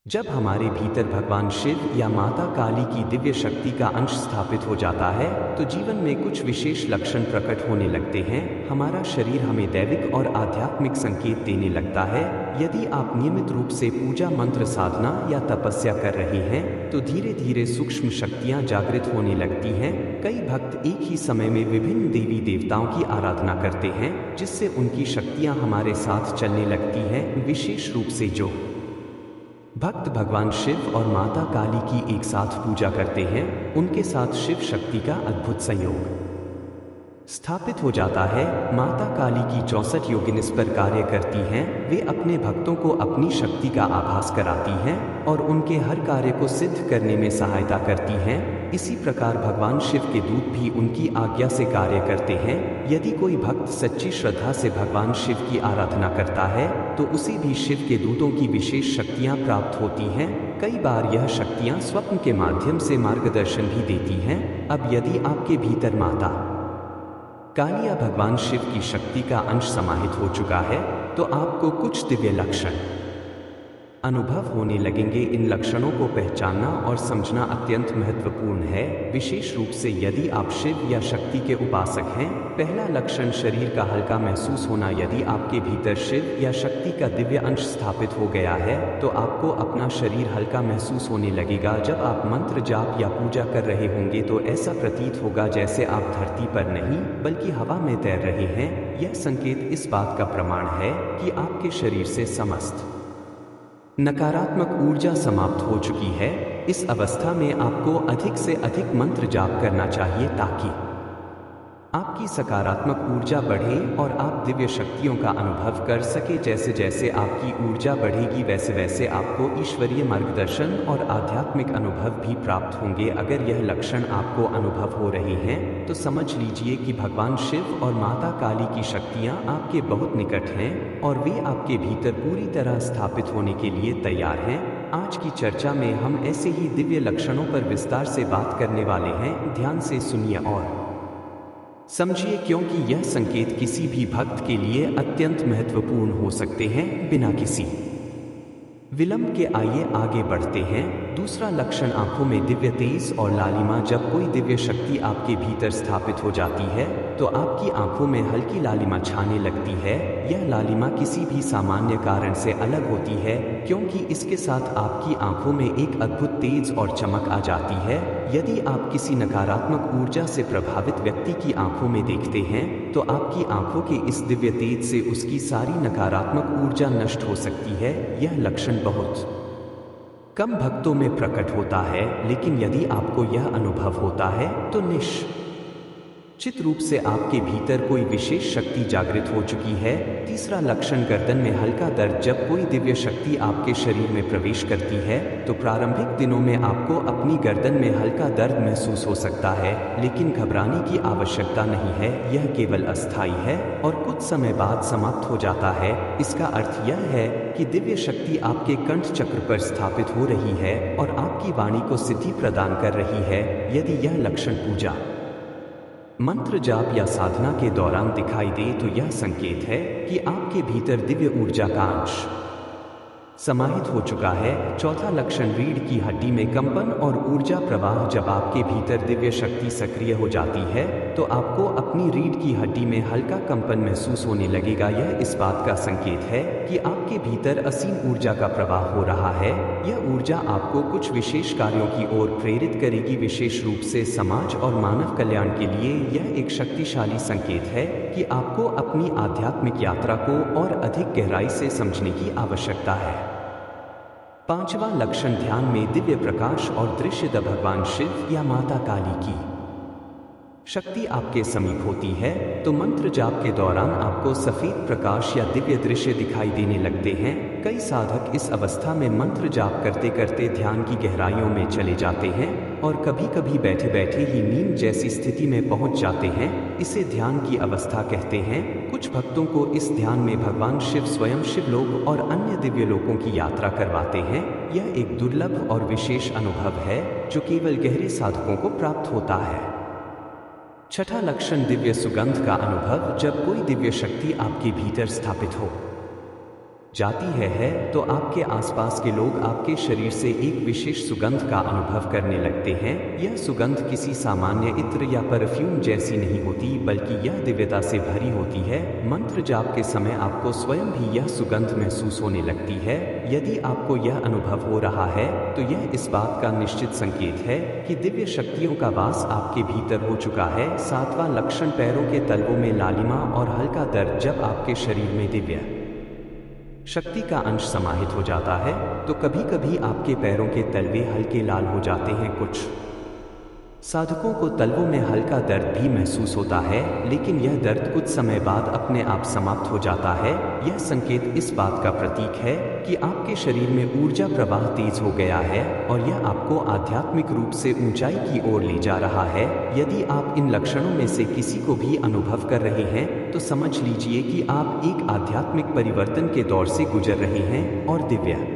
जब हमारे भीतर भगवान शिव या माता काली की दिव्य शक्ति का अंश स्थापित हो जाता है तो जीवन में कुछ विशेष लक्षण प्रकट होने लगते हैं। हमारा शरीर हमें दैविक और आध्यात्मिक संकेत देने लगता है। यदि आप नियमित रूप से पूजा मंत्र साधना या तपस्या कर रहे हैं तो धीरे धीरे सूक्ष्म शक्तियां जागृत होने लगती हैं। कई भक्त एक ही समय में विभिन्न देवी देवताओं की आराधना करते हैं जिससे उनकी शक्तियां हमारे साथ चलने लगती हैं। विशेष रूप से जो भक्त भगवान शिव और माता काली की एक साथ पूजा करते हैं उनके साथ शिव शक्ति का अद्भुत संयोग स्थापित हो जाता है। माता काली की 64 योगिन इस पर कार्य करती हैं। वे अपने भक्तों को अपनी शक्ति का आभास कराती हैं और उनके हर कार्य को सिद्ध करने में सहायता करती हैं। इसी प्रकार भगवान शिव के दूत भी उनकी आज्ञा से कार्य करते हैं। यदि कोई भक्त सच्ची श्रद्धा से भगवान शिव की आराधना करता है तो उसे भी शिव के दूतों की विशेष शक्तियां प्राप्त होती हैं। कई बार यह शक्तियां स्वप्न के माध्यम से मार्गदर्शन भी देती हैं। अब यदि आपके भीतर माता काली या भगवान शिव की शक्ति का अंश समाहित हो चुका है तो आपको कुछ दिव्य लक्षण अनुभव होने लगेंगे। इन लक्षणों को पहचानना और समझना अत्यंत महत्वपूर्ण है, विशेष रूप से यदि आप शिव या शक्ति के उपासक हैं। पहला लक्षण शरीर का हल्का महसूस होना। यदि आपके भीतर शिव या शक्ति का दिव्य अंश स्थापित हो गया है तो आपको अपना शरीर हल्का महसूस होने लगेगा। जब आप मंत्र जाप या पूजा कर रहे होंगे तो ऐसा प्रतीत होगा जैसे आप धरती पर नहीं बल्कि हवा में तैर रहे हैं। यह संकेत इस बात का प्रमाण है कि आपके शरीर से समस्त नकारात्मक ऊर्जा समाप्त हो चुकी है। इस अवस्था में आपको अधिक से अधिक मंत्र जाप करना चाहिए ताकि आपकी सकारात्मक ऊर्जा बढ़े और आप दिव्य शक्तियों का अनुभव कर सके। जैसे जैसे आपकी ऊर्जा बढ़ेगी वैसे वैसे आपको ईश्वरीय मार्गदर्शन और आध्यात्मिक अनुभव भी प्राप्त होंगे। अगर यह लक्षण आपको अनुभव हो रहे हैं तो समझ लीजिए कि भगवान शिव और माता काली की शक्तियां आपके बहुत निकट हैं और वे आपके भीतर पूरी तरह स्थापित होने के लिए तैयार हैं। आज की चर्चा में हम ऐसे ही दिव्य लक्षणों पर विस्तार से बात करने वाले हैं। ध्यान से सुनिए और समझिए, क्योंकि यह संकेत किसी भी भक्त के लिए अत्यंत महत्वपूर्ण हो सकते हैं। बिना किसी विलंब के आइए आगे बढ़ते हैं। दूसरा लक्षण आंखों में दिव्य तेज और लालिमा। जब कोई दिव्य शक्ति आपके भीतर स्थापित हो जाती है तो आपकी आंखों में हल्की लालिमा छाने लगती है। यह लालिमा किसी भी सामान्य कारण से अलग होती है क्योंकि इसके साथ आपकी आंखों में एक अद्भुत तेज और चमक आ जाती है। यदि आप किसी नकारात्मक ऊर्जा से प्रभावित व्यक्ति की आंखों में देखते हैं तो आपकी आंखों के इस दिव्य तेज से उसकी सारी नकारात्मक ऊर्जा नष्ट हो सकती है। यह लक्षण बहुत कम भक्तों में प्रकट होता है, लेकिन यदि आपको यह अनुभव होता है तो निश्चित रूप से आपके भीतर कोई विशेष शक्ति जागृत हो चुकी है। तीसरा लक्षण गर्दन में हल्का दर्द। जब कोई दिव्य शक्ति आपके शरीर में प्रवेश करती है तो प्रारंभिक दिनों में आपको अपनी गर्दन में हल्का दर्द महसूस हो सकता है, लेकिन घबराने की आवश्यकता नहीं है। यह केवल अस्थायी है और कुछ समय बाद समाप्त हो जाता है। इसका अर्थ यह है कि दिव्य शक्ति आपके कंठ चक्र पर स्थापित हो रही है और आपकी वाणी को सिद्धि प्रदान कर रही है। यदि यह लक्षण पूजा मंत्र जाप या साधना के दौरान दिखाई दे तो यह संकेत है कि आपके भीतर दिव्य ऊर्जा का अंश समाहित हो चुका है। चौथा लक्षण रीढ़ की हड्डी में कंपन और ऊर्जा प्रवाह। जब आपके भीतर दिव्य शक्ति सक्रिय हो जाती है तो आपको अपनी रीढ़ की हड्डी में हल्का कंपन महसूस होने लगेगा। यह इस बात का संकेत है कि आपके भीतर असीम ऊर्जा का प्रवाह हो रहा है। यह ऊर्जा आपको कुछ विशेष कार्यों की ओर प्रेरित करेगी, विशेष रूप से समाज और मानव कल्याण के लिए। यह एक शक्तिशाली संकेत है कि आपको अपनी आध्यात्मिक यात्रा को और अधिक गहराई से समझने की आवश्यकता है। पांचवा लक्षण ध्यान में दिव्य प्रकाश और दृश्य। जब भगवान शिव या माता काली की शक्ति आपके समीप होती है तो मंत्र जाप के दौरान आपको सफेद प्रकाश या दिव्य दृश्य दिखाई देने लगते हैं। कई साधक इस अवस्था में मंत्र जाप करते करते ध्यान की गहराइयों में चले जाते हैं और कभी कभी बैठे बैठे ही नींद जैसी स्थिति में पहुंच जाते हैं। इसे ध्यान की अवस्था कहते हैं। कुछ भक्तों को इस ध्यान में भगवान शिव स्वयं शिवलोक और अन्य दिव्य लोकों की यात्रा करवाते हैं। यह एक दुर्लभ और विशेष अनुभव है जो केवल गहरे साधकों को प्राप्त होता है। छठा लक्षण दिव्य सुगंध का अनुभव। जब कोई दिव्य शक्ति आपके भीतर स्थापित हो जाती है तो आपके आसपास के लोग आपके शरीर से एक विशेष सुगंध का अनुभव करने लगते हैं। यह सुगंध किसी सामान्य इत्र या परफ्यूम जैसी नहीं होती, बल्कि यह दिव्यता से भरी होती है। मंत्र जाप के समय आपको स्वयं भी यह सुगंध महसूस होने लगती है। यदि आपको यह अनुभव हो रहा है तो यह इस बात का निश्चित संकेत है कि दिव्य शक्तियों का वास आपके भीतर हो चुका है। सातवां लक्षण, पैरों के तलवों में लालिमा और हल्का दर्द। जब आपके शरीर में दिव्य शक्ति का अंश समाहित हो जाता है तो कभी कभी आपके पैरों के तलवे हल्के लाल हो जाते हैं। कुछ साधकों को तलवों में हल्का दर्द भी महसूस होता है, लेकिन यह दर्द कुछ समय बाद अपने आप समाप्त हो जाता है। यह संकेत इस बात का प्रतीक है कि आपके शरीर में ऊर्जा प्रवाह तेज हो गया है और यह आपको आध्यात्मिक रूप से ऊंचाई की ओर ले जा रहा है। यदि आप इन लक्षणों में से किसी को भी अनुभव कर रहे हैं तो समझ लीजिए कि आप एक आध्यात्मिक परिवर्तन के दौर से गुजर रहे हैं और दिव्य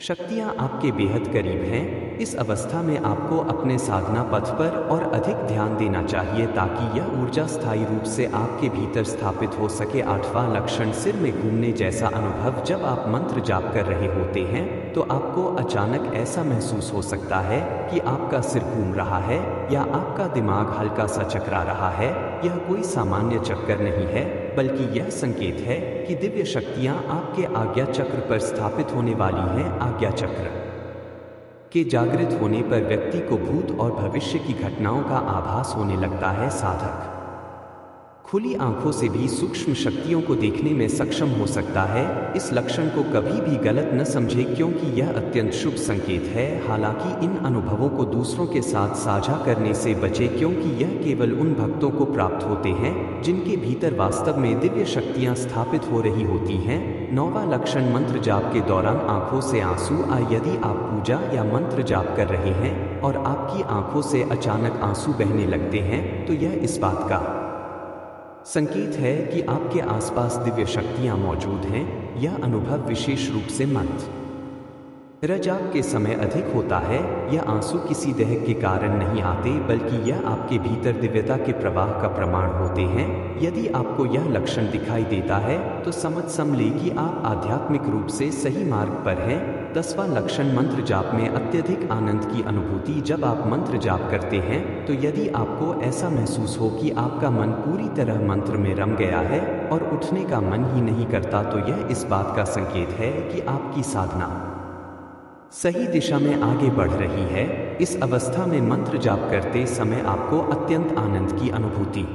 शक्तियाँ आपके बेहद करीब हैं। इस अवस्था में आपको अपने साधना पथ पर और अधिक ध्यान देना चाहिए ताकि यह ऊर्जा स्थायी रूप से आपके भीतर स्थापित हो सके। आठवां लक्षण, सिर में घूमने जैसा अनुभव। जब आप मंत्र जाप कर रहे होते हैं तो आपको अचानक ऐसा महसूस हो सकता है कि आपका सिर घूम रहा है या आपका दिमाग हल्का सा चकरा रहा है। यह कोई सामान्य चक्कर नहीं है, बल्कि यह संकेत है कि दिव्य शक्तियाँ आपके आज्ञा चक्र पर स्थापित होने वाली हैं। आज्ञा चक्र के जागृत होने पर व्यक्ति को भूत और भविष्य की घटनाओं का आभास होने लगता है। साधक खुली आंखों से भी सूक्ष्म शक्तियों को देखने में सक्षम हो सकता है। इस लक्षण को कभी भी गलत न समझें, क्योंकि यह अत्यंत शुभ संकेत है। हालांकि इन अनुभवों को दूसरों के साथ साझा करने से बचें, क्योंकि यह केवल उन भक्तों को प्राप्त होते हैं जिनके भीतर वास्तव में दिव्य शक्तियां स्थापित हो रही होती हैं। नौवां लक्षण, मंत्र जाप के दौरान आंखों से आंसू आए। यदि आप पूजा या मंत्र जाप कर रहे हैं और आपकी आंखों से अचानक आंसू बहने लगते हैं तो यह इस बात का संकेत है कि आपके आसपास दिव्य शक्तियां मौजूद हैं। यह अनुभव विशेष रूप से मंत्र जाप के समय अधिक होता है। यह आंसू किसी दहक के कारण नहीं आते, बल्कि यह आपके भीतर दिव्यता के प्रवाह का प्रमाण होते हैं। यदि आपको यह लक्षण दिखाई देता है तो समझ लें कि आप आध्यात्मिक रूप से सही मार्ग पर हैं। 10वां लक्षण, मंत्र जाप में अत्यधिक आनंद की अनुभूति। जब आप मंत्र जाप करते हैं तो यदि आपको ऐसा महसूस हो कि आपका मन पूरी तरह मंत्र में रम गया है और उठने का मन ही नहीं करता, तो यह इस बात का संकेत है कि आपकी साधना सही दिशा में आगे बढ़ रही है। इस अवस्था में मंत्र जाप करते समय आपको अत्यंत आनंद की अनुभूति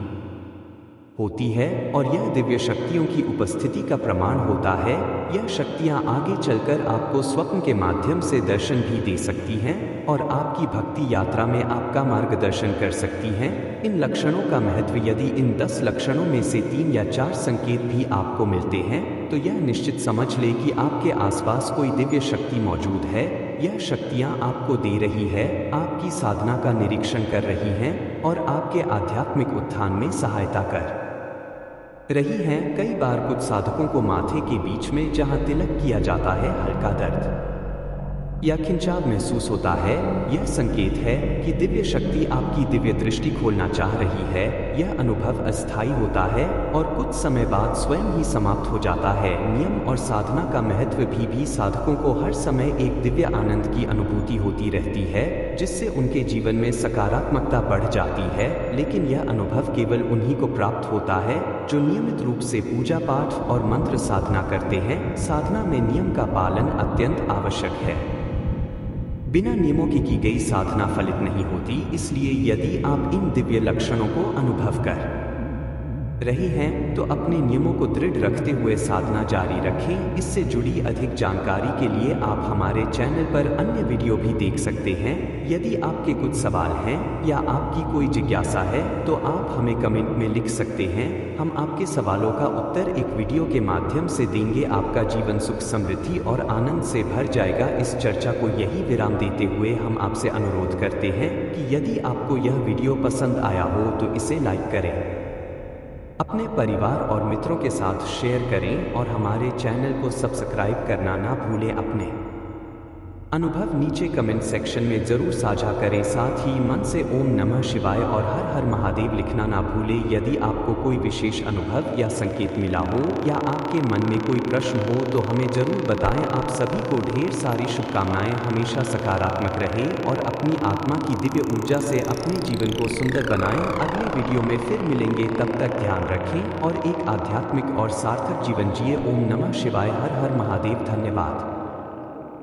होती है और यह दिव्य शक्तियों की उपस्थिति का प्रमाण होता है। यह शक्तियाँ आगे चलकर आपको स्वप्न के माध्यम से दर्शन भी दे सकती हैं और आपकी भक्ति यात्रा में आपका मार्गदर्शन कर सकती हैं। इन लक्षणों का महत्व, यदि इन 10 लक्षणों में से 3 या 4 संकेत भी आपको मिलते हैं तो यह निश्चित समझ लें कि आपके आसपास कोई दिव्य शक्ति मौजूद है। यह शक्तियाँ आपको दे रही है, आपकी साधना का निरीक्षण कर रही हैं और आपके आध्यात्मिक उत्थान में सहायता कर रही हैं। कई बार कुछ साधकों को माथे के बीच में जहां तिलक किया जाता है हल्का दर्द या खिंचाव महसूस होता है। यह संकेत है कि दिव्य शक्ति आपकी दिव्य दृष्टि खोलना चाह रही है। यह अनुभव अस्थायी होता है और कुछ समय बाद स्वयं ही समाप्त हो जाता है। नियम और साधना का महत्व भी साधकों को हर समय एक दिव्य आनंद की अनुभूति होती रहती है, जिससे उनके जीवन में सकारात्मकता बढ़ जाती है। लेकिन यह अनुभव केवल उन्हीं को प्राप्त होता है जो नियमित रूप से पूजा पाठ और मंत्र साधना करते हैं। साधना में नियम का पालन अत्यंत आवश्यक है। बिना नियमों की गई साधना फलित नहीं होती। इसलिए यदि आप इन दिव्य लक्षणों को अनुभव कर रहे हैं तो अपने नियमों को दृढ़ रखते हुए साधना जारी रखें। इससे जुड़ी अधिक जानकारी के लिए आप हमारे चैनल पर अन्य वीडियो भी देख सकते हैं। यदि आपके कुछ सवाल हैं या आपकी कोई जिज्ञासा है तो आप हमें कमेंट में लिख सकते हैं। हम आपके सवालों का उत्तर एक वीडियो के माध्यम से देंगे। आपका जीवन सुख, समृद्धि और आनंद से भर जाएगा। इस चर्चा को यही विराम देते हुए हम आपसे अनुरोध करते हैं कि यदि आपको यह वीडियो पसंद आया हो तो इसे लाइक करें, अपने परिवार और मित्रों के साथ शेयर करें और हमारे चैनल को सब्सक्राइब करना ना भूलें। अपने अनुभव नीचे कमेंट सेक्शन में जरूर साझा करें। साथ ही मन से ओम नमः शिवाय और हर हर महादेव लिखना ना भूलें। यदि आपको कोई विशेष अनुभव या संकेत मिला हो या आपके मन में कोई प्रश्न हो तो हमें जरूर बताएं। आप सभी को ढेर सारी शुभकामनाएं। हमेशा सकारात्मक रहें और अपनी आत्मा की दिव्य ऊर्जा से अपने जीवन को सुंदर बनाएं। अगले वीडियो में फिर मिलेंगे, तब तक ध्यान रखें और एक आध्यात्मिक और सार्थक जीवन जिए। ओम नमः शिवाय, हर हर महादेव। धन्यवाद।